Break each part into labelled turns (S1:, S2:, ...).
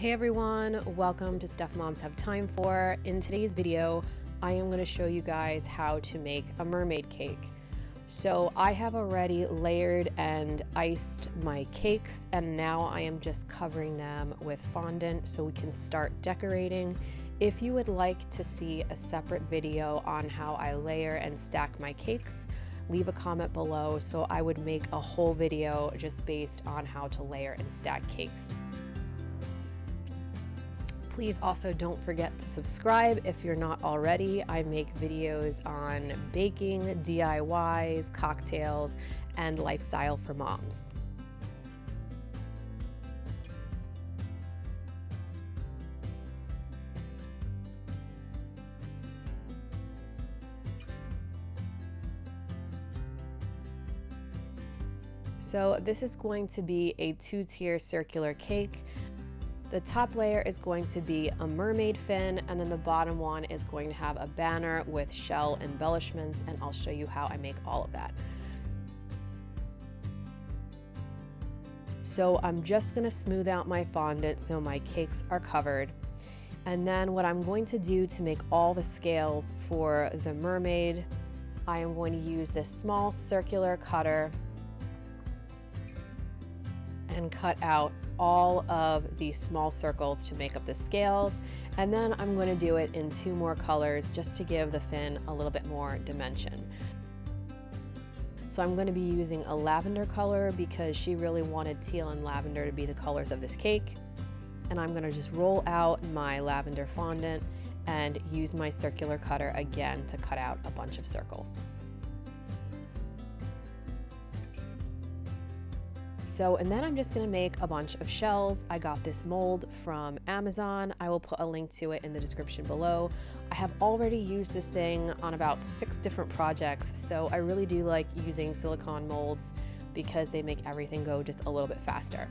S1: Hey everyone, welcome to Stuff Moms Have Time For. In today's video, I am going to show you guys how to make a mermaid cake. So I have already layered and iced my cakes, and now I am just covering them with fondant so we can start decorating. If you would like to see a separate video on how I layer and stack my cakes, leave a comment below so I would make a whole video just based on how to layer and stack cakes. Please also don't forget to subscribe if you're not already. I make videos on baking, DIYs, cocktails, and lifestyle for moms. So this is going to be a two-tier circular cake. The top layer is going to be a mermaid fin, and then the bottom one is going to have a banner with shell embellishments, and I'll show you how I make all of that. So I'm just going to smooth out my fondant so my cakes are covered. And then what I'm going to do to make all the scales for the mermaid, I am going to use this small circular cutter and cut out all of these small circles to make up the scales, and then I'm going to do it in two more colors just to give the fin a little bit more dimension. So I'm going to be using a lavender color because she really wanted teal and lavender to be the colors of this cake, and I'm going to just roll out my lavender fondant and use my circular cutter again to cut out a bunch of circles. And then I'm just going to make a bunch of shells. I got this mold from Amazon. I will put a link to it in the description below. I have already used this thing on about 6 different projects, so I really do like using silicone molds because they make everything go just a little bit faster.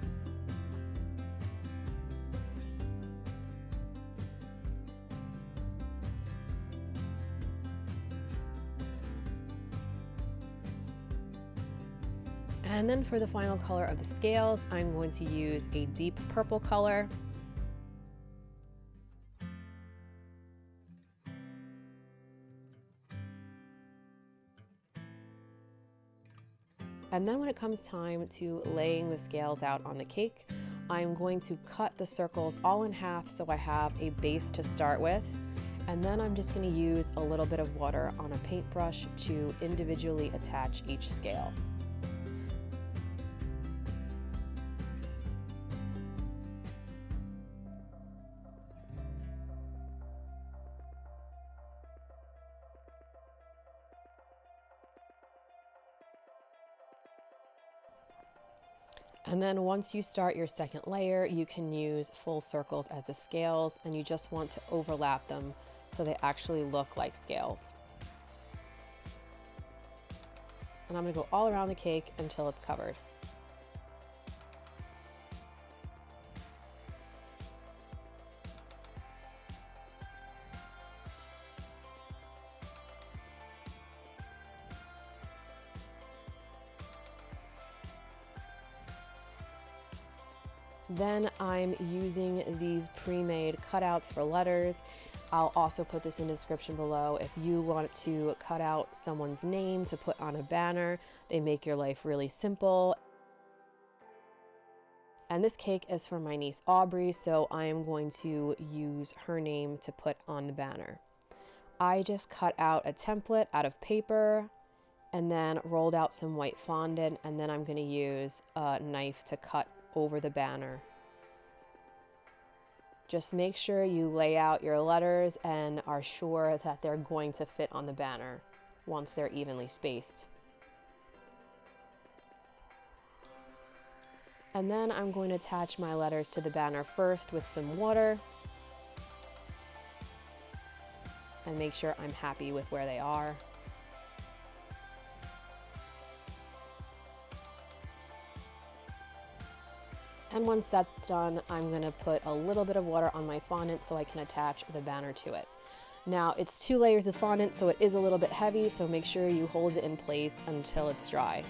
S1: And then for the final color of the scales, I'm going to use a deep purple color. And then when it comes time to laying the scales out on the cake, I'm going to cut the circles all in half so I have a base to start with. And then I'm just going to use a little bit of water on a paintbrush to individually attach each scale. And then once you start your second layer, you can use full circles as the scales, and you just want to overlap them so they actually look like scales. And I'm going to go all around the cake until it's covered. Then I'm using these pre-made cutouts for letters. I'll also put this in the description below. If you want to cut out someone's name to put on a banner, they make your life really simple. And this cake is for my niece Aubrey, so I am going to use her name to put on the banner. I just cut out a template out of paper and then rolled out some white fondant, and then I'm going to use a knife to cut over the banner. Just make sure you lay out your letters and are sure that they're going to fit on the banner once they're evenly spaced. And then I'm going to attach my letters to the banner first with some water and make sure I'm happy with where they are. And once that's done, I'm going to put a little bit of water on my fondant so I can attach the banner to it. Now it's 2 layers of fondant, so it is a little bit heavy, so make sure you hold it in place until it's dry.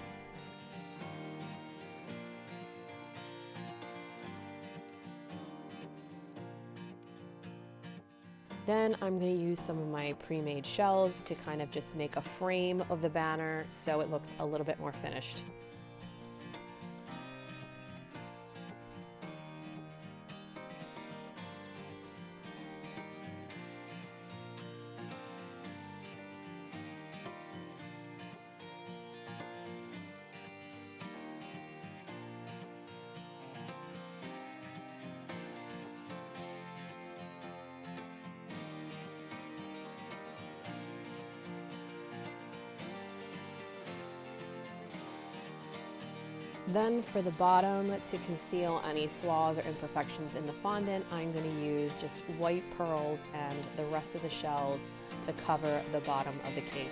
S1: Then I'm going to use some of my pre-made shells to kind of just make a frame of the banner so it looks a little bit more finished. Then for the bottom, to conceal any flaws or imperfections in the fondant, I'm going to use just white pearls and the rest of the shells to cover the bottom of the cake.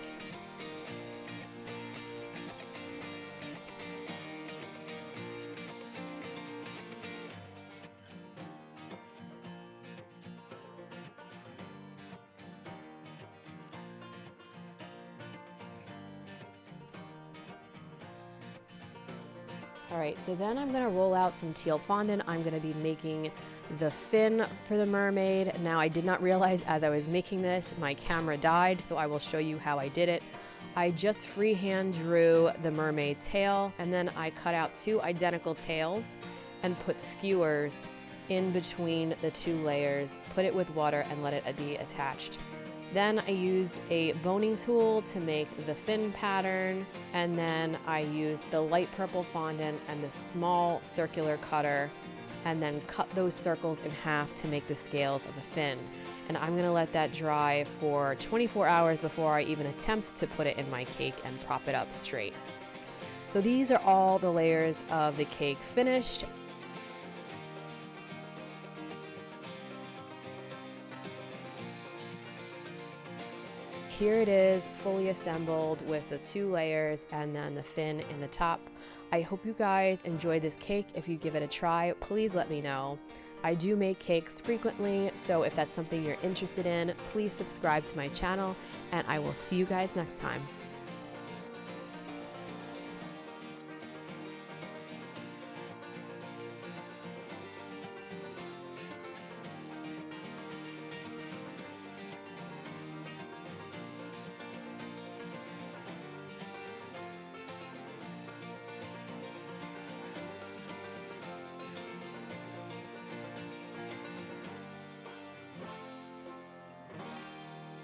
S1: All right, so then I'm gonna roll out some teal fondant. I'm gonna be making the fin for the mermaid. Now, I did not realize as I was making this, my camera died, so I will show you how I did it. I just freehand drew the mermaid tail, and then I cut out 2 identical tails and put skewers in between the 2 layers, put it with water and let it be attached. Then I used a boning tool to make the fin pattern, and then I used the light purple fondant and the small circular cutter, and then cut those circles in half to make the scales of the fin. And I'm gonna let that dry for 24 hours before I even attempt to put it in my cake and prop it up straight. So these are all the layers of the cake finished. Here it is, fully assembled with the 2 layers and then the fin in the top. I hope you guys enjoyed this cake. If you give it a try, please let me know. I do make cakes frequently, so if that's something you're interested in, please subscribe to my channel, and I will see you guys next time.